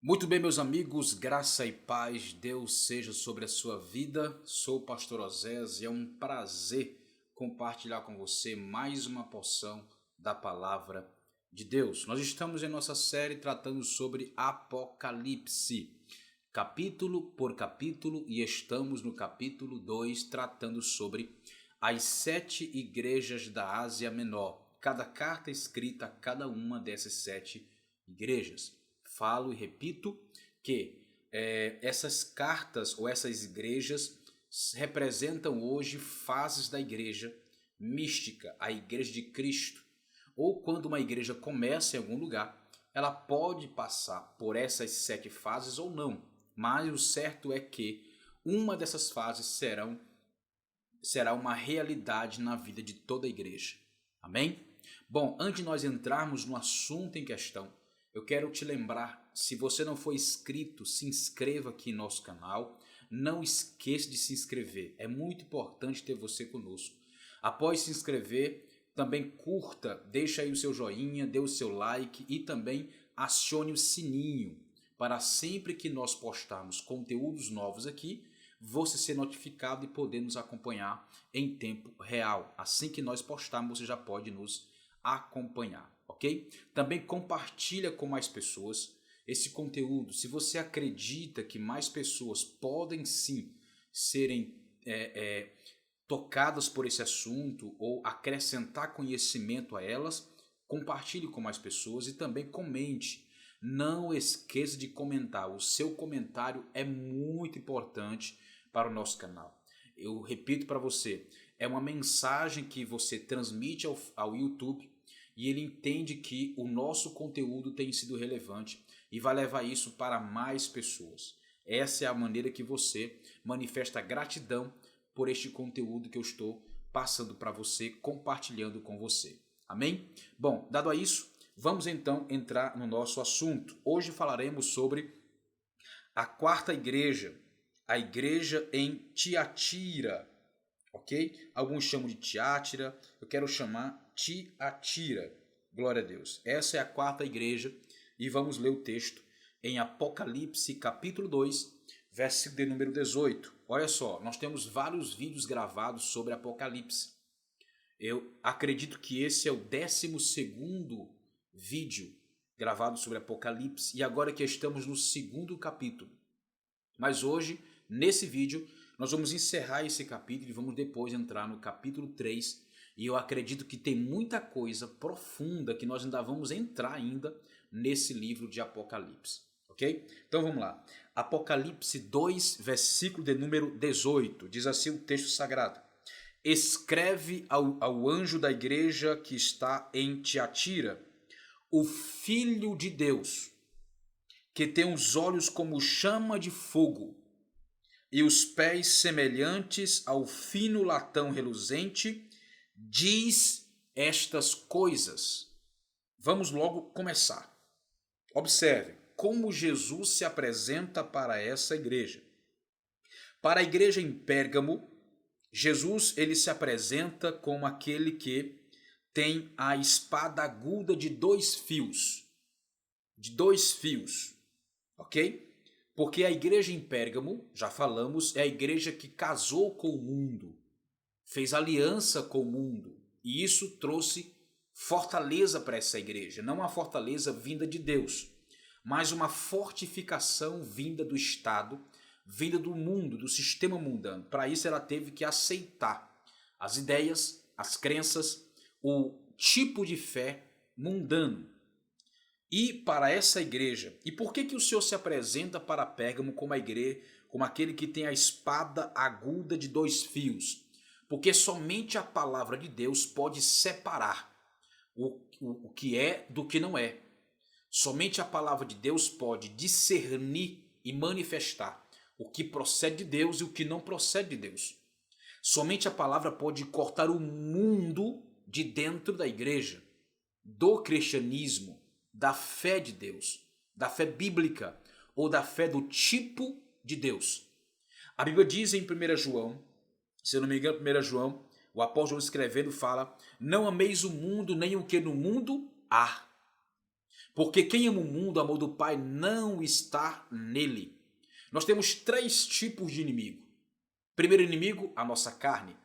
Muito bem, meus amigos, graça e paz, Deus seja sobre a sua vida. Sou o pastor Osés e é um prazer compartilhar com você mais uma porção da palavra de Deus. Nós estamos em nossa série tratando sobre Apocalipse, capítulo por capítulo, e estamos no capítulo 2 tratando sobre as 7 igrejas da Ásia Menor. Cada carta escrita a cada uma dessas 7 igrejas. Falo e repito que essas cartas ou essas igrejas representam hoje fases da igreja mística, a igreja de Cristo. Ou quando uma igreja começa em algum lugar, ela pode passar por essas 7 fases ou não. Mas o certo é que uma dessas fases será uma realidade na vida de toda a igreja. Amém? Bom, antes de nós entrarmos no assunto em questão, eu quero te lembrar, se você não for inscrito, se inscreva aqui em nosso canal. Não esqueça de se inscrever, é muito importante ter você conosco. Após se inscrever, também curta, deixa aí o seu joinha, dê o seu like e também acione o sininho para sempre que nós postarmos conteúdos novos aqui, você ser notificado e poder nos acompanhar em tempo real. Assim que nós postarmos, você já pode nos acompanhar, ok? Também compartilha com mais pessoas esse conteúdo. Se você acredita que mais pessoas podem sim serem tocadas por esse assunto ou acrescentar conhecimento a elas, compartilhe com mais pessoas e também comente. Não esqueça de comentar, o seu comentário é muito importante para o nosso canal. Eu repito para você, é uma mensagem que você transmite ao YouTube e ele entende que o nosso conteúdo tem sido relevante e vai levar isso para mais pessoas. Essa é a maneira que você manifesta gratidão por este conteúdo que eu estou passando para você, compartilhando com você. Amém? Bom, dado a isso, vamos então entrar no nosso assunto. Hoje falaremos sobre a quarta igreja, a igreja em Tiatira, ok? Alguns chamam de Tiátira, eu quero chamar Tiatira. Glória a Deus. Essa é a quarta igreja e vamos ler o texto em Apocalipse capítulo 2, versículo de número 18. Olha só, nós temos vários vídeos gravados sobre Apocalipse. Eu acredito que esse é o 12º vídeo gravado sobre Apocalipse e agora que estamos no 2º capítulo. Mas hoje, nesse vídeo, nós vamos encerrar esse capítulo e vamos depois entrar no capítulo 3. E eu acredito que tem muita coisa profunda que nós ainda vamos entrar ainda nesse livro de Apocalipse. Ok? Então vamos lá. Apocalipse 2, versículo de número 18. Diz assim o texto sagrado. Escreve ao anjo da igreja que está em Tiatira, o Filho de Deus, que tem os olhos como chama de fogo e os pés semelhantes ao fino latão reluzente, diz estas coisas. Vamos logo começar. Observe como Jesus se apresenta para essa igreja. Para a igreja em Pérgamo, Jesus ele se apresenta como aquele que tem a espada aguda de 2 fios. De 2 fios, ok? Porque a igreja em Pérgamo, já falamos, é a igreja que casou com o mundo, fez aliança com o mundo. E isso trouxe fortaleza para essa igreja. Não uma fortaleza vinda de Deus, mas uma fortificação vinda do Estado, vinda do mundo, do sistema mundano. Para isso ela teve que aceitar as ideias, as crenças, o tipo de fé mundano. E para essa igreja, e por que o Senhor se apresenta para Pérgamo como a igreja, como aquele que tem a espada aguda de 2 fios? Porque somente a palavra de Deus pode separar o que é do que não é. Somente a palavra de Deus pode discernir e manifestar o que procede de Deus e o que não procede de Deus. Somente a palavra pode cortar o mundo de dentro da igreja, do cristianismo, da fé de Deus, da fé bíblica ou da fé do tipo de Deus. A Bíblia diz em 1 João, se eu não me engano, 1 João, o apóstolo João escrevendo fala: não ameis o mundo nem o que no mundo há. Porque quem ama o mundo, o amor do Pai não está nele. Nós temos três tipos de inimigo. Primeiro inimigo, a nossa carne.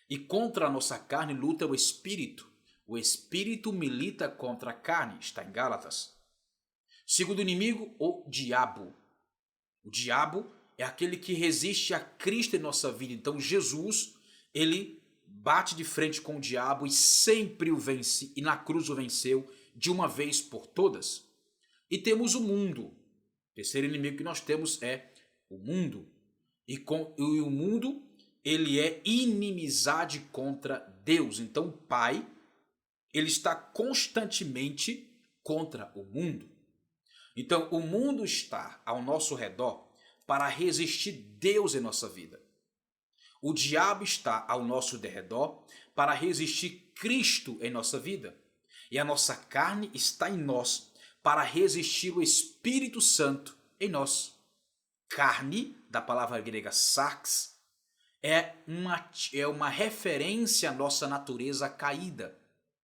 E contra a nossa carne luta o espírito. O espírito milita contra a carne, está em Gálatas. Segundo inimigo, o diabo. O diabo é aquele que resiste a Cristo em nossa vida. Então Jesus, ele bate de frente com o diabo e sempre o vence, e na cruz o venceu de uma vez por todas. E temos o mundo. O terceiro inimigo que nós temos é o mundo. E o mundo, ele é inimizade contra Deus. Então o Pai, ele está constantemente contra o mundo. Então o mundo está ao nosso redor para resistir Deus em nossa vida. O diabo está ao nosso derredor para resistir Cristo em nossa vida. E a nossa carne está em nós para resistir o Espírito Santo em nós. Carne, da palavra grega sarx, é uma referência à nossa natureza caída,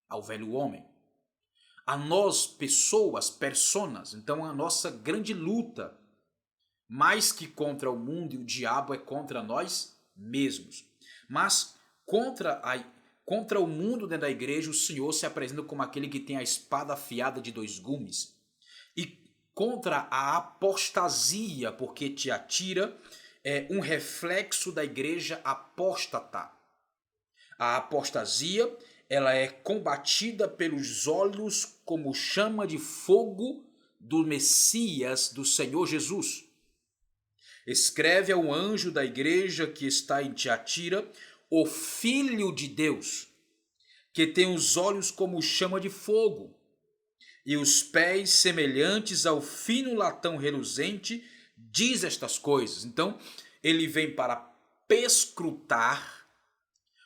ao velho homem. A nós, pessoas, personas, então a nossa grande luta, mais que contra o mundo e o diabo, é contra nós mesmos. Mas contra o mundo dentro da igreja, o Senhor se apresenta como aquele que tem a espada afiada de dois gumes. E contra a apostasia, porque Tiatira é um reflexo da igreja apóstata. A apostasia, ela é combatida pelos olhos como chama de fogo do Messias, do Senhor Jesus. Escreve ao anjo da igreja que está em Tiatira, o Filho de Deus, que tem os olhos como chama de fogo e os pés semelhantes ao fino latão reluzente, diz estas coisas. Então, ele vem para perscrutar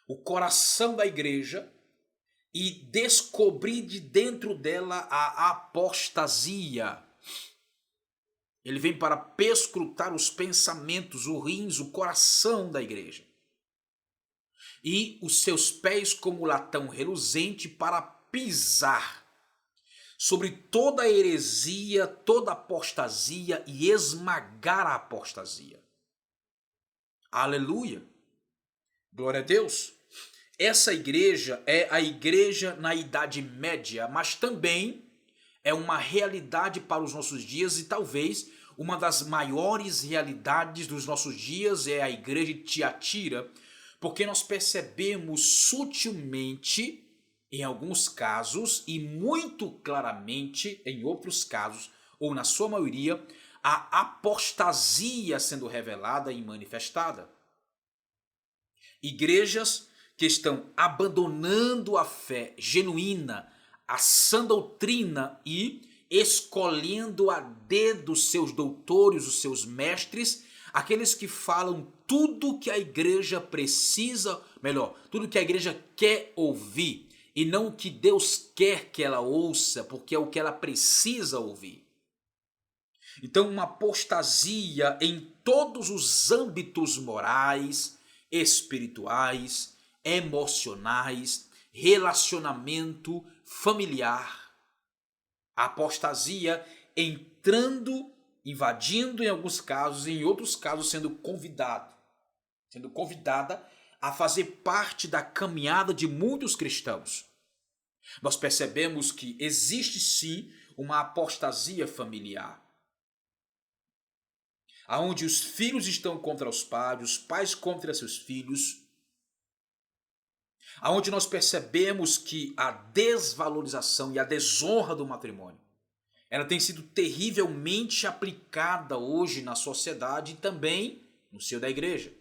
o coração da igreja e descobrir de dentro dela a apostasia. Ele vem para perscrutar os pensamentos, os rins, o coração da igreja. E os seus pés como latão reluzente para pisar sobre toda a heresia, toda a apostasia e esmagar a apostasia. Aleluia! Glória a Deus! Essa igreja é a igreja na Idade Média, mas também é uma realidade para os nossos dias e talvez uma das maiores realidades dos nossos dias é a igreja de Tiatira, porque nós percebemos sutilmente, em alguns casos e muito claramente em outros casos, ou na sua maioria, a apostasia sendo revelada e manifestada. Igrejas que estão abandonando a fé genuína, a sã doutrina e escolhendo a dedo seus doutores, os seus mestres, aqueles que falam tudo que a igreja precisa, melhor, tudo que a igreja quer ouvir e não o que Deus quer que ela ouça, porque é o que ela precisa ouvir. Então, uma apostasia em todos os âmbitos morais, espirituais, emocionais, relacionamento familiar. A apostasia entrando, invadindo em alguns casos, e em outros casos sendo convidada a fazer parte da caminhada de muitos cristãos. Nós percebemos que existe sim uma apostasia familiar, onde os filhos estão contra os pais contra seus filhos, onde nós percebemos que a desvalorização e a desonra do matrimônio, ela tem sido terrivelmente aplicada hoje na sociedade e também no seio da igreja.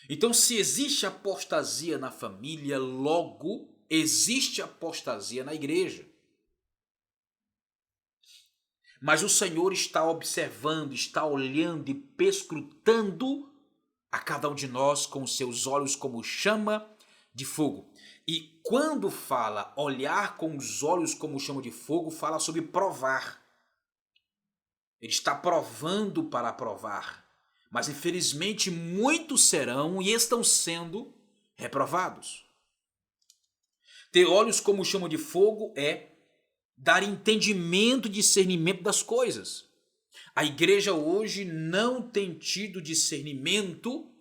Então, se existe apostasia na família, logo existe apostasia na igreja. Mas o Senhor está observando, está olhando e perscrutando a cada um de nós com os seus olhos como chama de fogo. E quando fala olhar com os olhos como chama de fogo, fala sobre provar. Ele está provando para provar. Mas infelizmente muitos serão e estão sendo reprovados. Ter olhos como chama de fogo é dar entendimento e discernimento das coisas. A igreja hoje não tem tido discernimento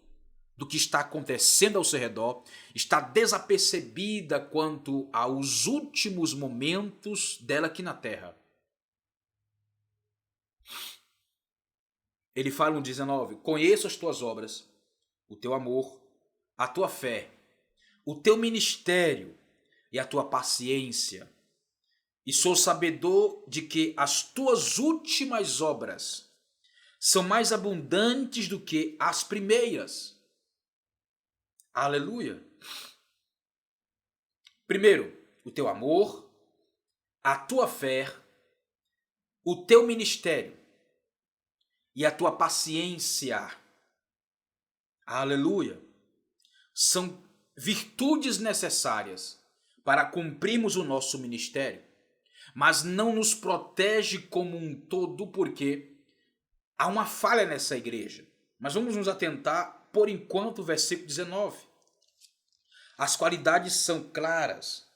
do que está acontecendo ao seu redor, está desapercebida quanto aos últimos momentos dela aqui na terra. Ele fala no 19: conheço as tuas obras, o teu amor, a tua fé, o teu ministério e a tua paciência, e sou sabedor de que as tuas últimas obras são mais abundantes do que as primeiras. Aleluia! Primeiro, o teu amor, a tua fé, o teu ministério e a tua paciência. Aleluia! São virtudes necessárias para cumprirmos o nosso ministério, mas não nos protege como um todo, porque há uma falha nessa igreja. Mas vamos nos atentar, por enquanto, ao versículo 19. As qualidades são claras.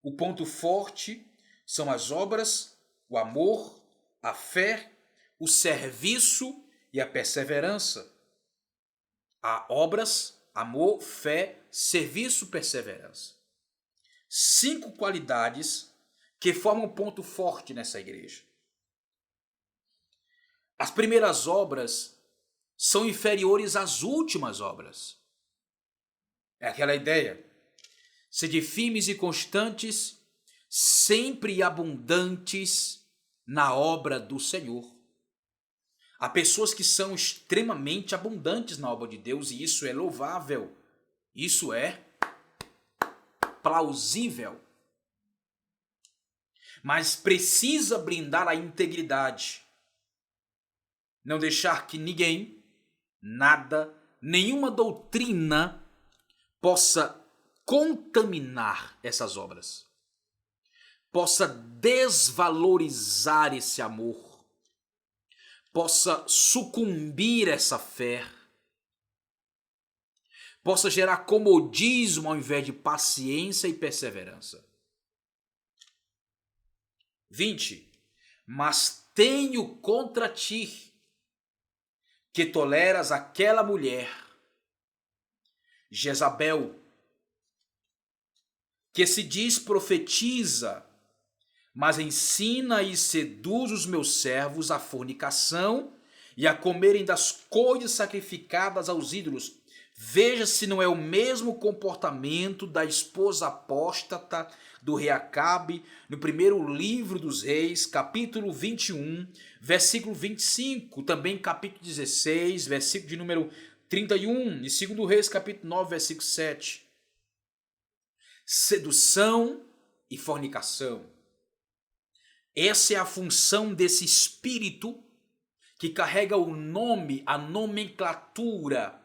O ponto forte são as obras, o amor, a fé, o serviço e a perseverança. Há obras, amor, fé, serviço, perseverança. 5 qualidades que formam um ponto forte nessa igreja. As primeiras obras são inferiores às últimas obras. É aquela ideia. Sede firmes e constantes, sempre abundantes na obra do Senhor. Há pessoas que são extremamente abundantes na obra de Deus e isso é louvável. Isso é plausível. Mas precisa brindar a integridade. Não deixar que ninguém, nada, nenhuma doutrina possa contaminar essas obras, possa desvalorizar esse amor, possa sucumbir essa fé, possa gerar comodismo ao invés de paciência e perseverança. 20. Mas tenho contra ti que toleras aquela mulher, Jezabel, que se diz profetiza, mas ensina e seduz os meus servos à fornicação e a comerem das coisas sacrificadas aos ídolos. Veja se não é o mesmo comportamento da esposa apóstata do rei Acabe no primeiro livro dos reis, capítulo 21, versículo 25, também capítulo 16, versículo de número 31, e segundo Reis, capítulo 9, versículo 7. Sedução e fornicação. Essa é a função desse espírito que carrega o nome, a nomenclatura,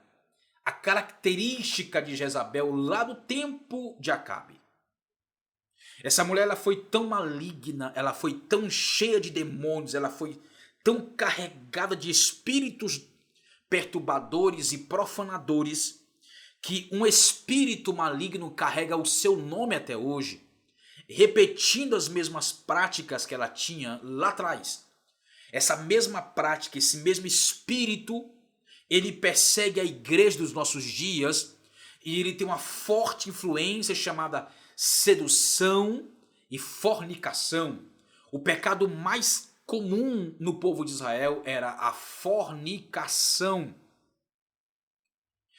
a característica de Jezabel lá do tempo de Acabe. Essa mulher ela foi tão maligna, ela foi tão cheia de demônios, ela foi tão carregada de espíritos perturbadores e profanadores, que um espírito maligno carrega o seu nome até hoje, repetindo as mesmas práticas que ela tinha lá atrás. Essa mesma prática, esse mesmo espírito, ele persegue a igreja dos nossos dias e ele tem uma forte influência chamada sedução e fornicação. O pecado mais comum no povo de Israel era a fornicação.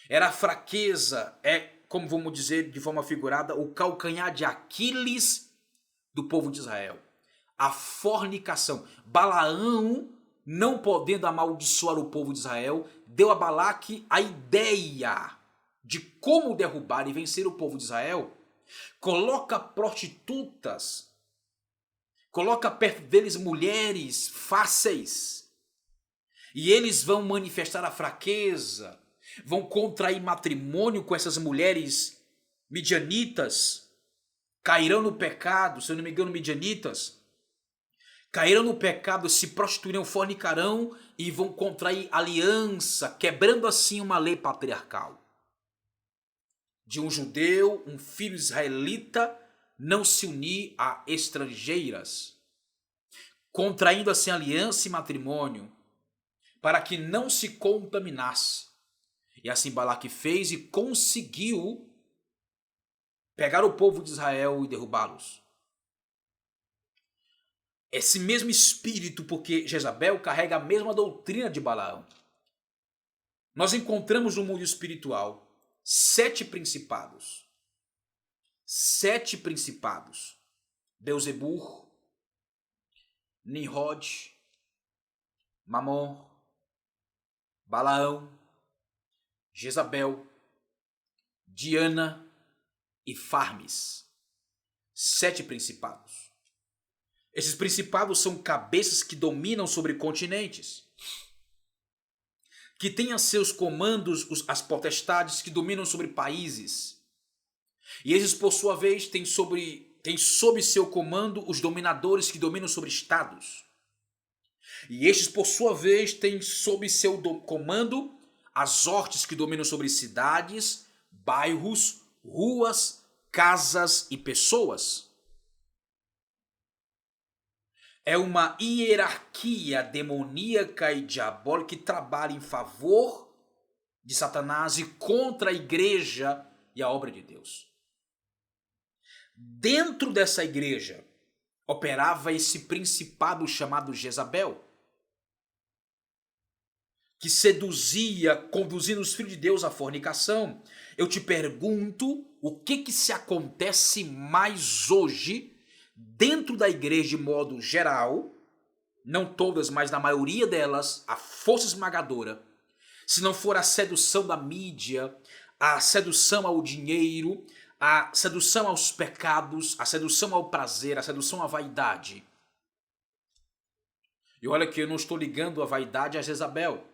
Era a fraqueza, como vamos dizer de forma figurada, o calcanhar de Aquiles do povo de Israel. A fornicação. Balaão, não podendo amaldiçoar o povo de Israel, deu a Balaque a ideia de como derrubar e vencer o povo de Israel. Coloca prostitutas, coloca perto deles mulheres fáceis, e eles vão manifestar a fraqueza, vão contrair matrimônio com essas mulheres midianitas, cairão no pecado, se eu não me engano, midianitas, cairão no pecado, se prostituirão, fornicarão e vão contrair aliança, quebrando assim uma lei patriarcal. De um judeu, um filho israelita, não se unir a estrangeiras, contraindo assim aliança e matrimônio, para que não se contaminasse. E assim Balaque fez e conseguiu pegar o povo de Israel e derrubá-los. Esse mesmo espírito, porque Jezabel carrega a mesma doutrina de Balaão. Nós encontramos no mundo espiritual 7 principados. 7 principados. Beelzebul, Nimrod, Mamon, Balaão, Jezabel, Diana e Farmes. 7 principados. Esses principados são cabeças que dominam sobre continentes, que têm a seus comandos as potestades que dominam sobre países. E esses, por sua vez, têm sob seu comando os dominadores que dominam sobre estados. E estes, por sua vez, têm sob seu comando as hortes que dominam sobre cidades, bairros, ruas, casas e pessoas. É uma hierarquia demoníaca e diabólica que trabalha em favor de Satanás e contra a igreja e a obra de Deus. Dentro dessa igreja operava esse principado chamado Jezabel, que seduzia, conduzindo os filhos de Deus à fornicação. Eu te pergunto, o que se acontece mais hoje dentro da igreja de modo geral, não todas, mas na maioria delas, a força esmagadora, se não for a sedução da mídia, a sedução ao dinheiro, a sedução aos pecados, a sedução ao prazer, a sedução à vaidade. E olha que eu não estou ligando a vaidade a Jezabel.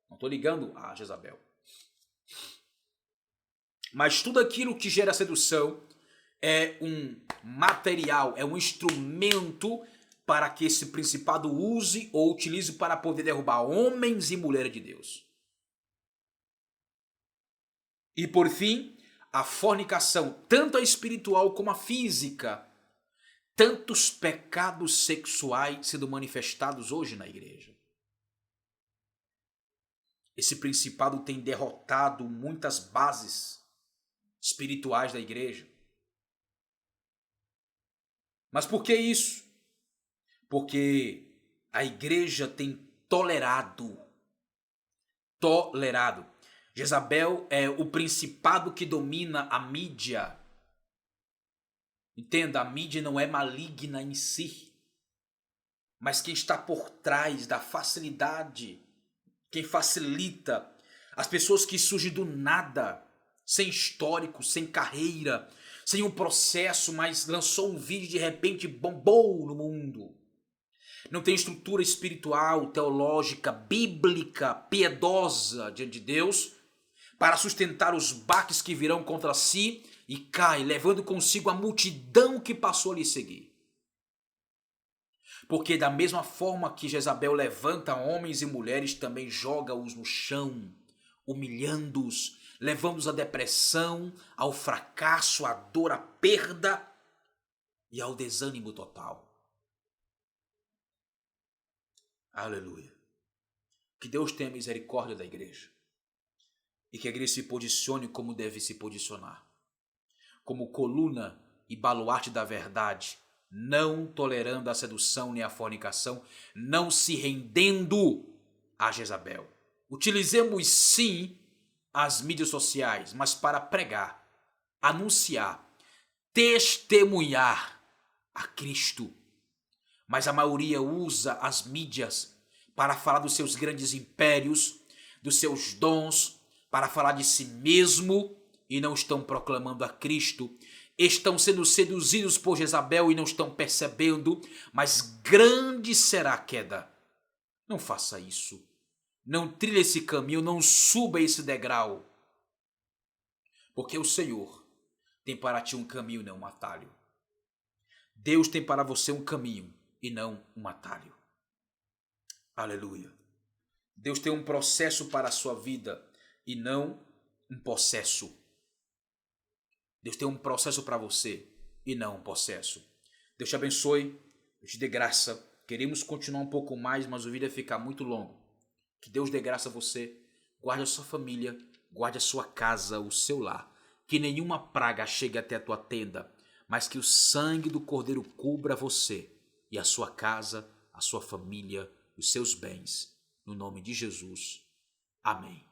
Não estou ligando a Jezabel. Mas tudo aquilo que gera sedução é um material, é um instrumento para que esse principado use ou utilize para poder derrubar homens e mulheres de Deus. E por fim, a fornicação, tanto a espiritual como a física. Tantos pecados sexuais sendo manifestados hoje na igreja. Esse principado tem derrotado muitas bases espirituais da igreja. Mas por que isso? Porque a igreja tem tolerado. Jezabel é o principado que domina a mídia. Entenda, a mídia não é maligna em si. Mas quem está por trás da facilidade, quem facilita, as pessoas que surgem do nada, sem histórico, sem carreira, sem um processo, mas lançou um vídeo e de repente bombou no mundo. Não tem estrutura espiritual, teológica, bíblica, piedosa diante de Deus para sustentar os baques que virão contra si e cai, levando consigo a multidão que passou a lhe seguir. Porque da mesma forma que Jezabel levanta homens e mulheres, também joga-os no chão, humilhando-os, levando-os à depressão, ao fracasso, à dor, à perda e ao desânimo total. Aleluia. Que Deus tenha misericórdia da igreja. E que a igreja se posicione como deve se posicionar. Como coluna e baluarte da verdade, não tolerando a sedução nem a fornicação, não se rendendo a Jezabel. Utilizemos sim as mídias sociais, mas para pregar, anunciar, testemunhar a Cristo. Mas a maioria usa as mídias para falar dos seus grandes impérios, dos seus dons, para falar de si mesmo e não estão proclamando a Cristo. Estão sendo seduzidos por Jezabel e não estão percebendo, mas grande será a queda. Não faça isso. Não trilhe esse caminho, não suba esse degrau. Porque o Senhor tem para ti um caminho e não um atalho. Deus tem para você um caminho e não um atalho. Aleluia. Deus tem um processo para a sua vida e não um possesso. Deus tem um processo para você e não um possesso. Deus te abençoe, Deus te dê graça. Queremos continuar um pouco mais, mas o vídeo vai ficar muito longo. Que Deus dê graça a você, guarde a sua família, guarde a sua casa, o seu lar. Que nenhuma praga chegue até a tua tenda, mas que o sangue do Cordeiro cubra você e a sua casa, a sua família, os seus bens. No nome de Jesus. Amém.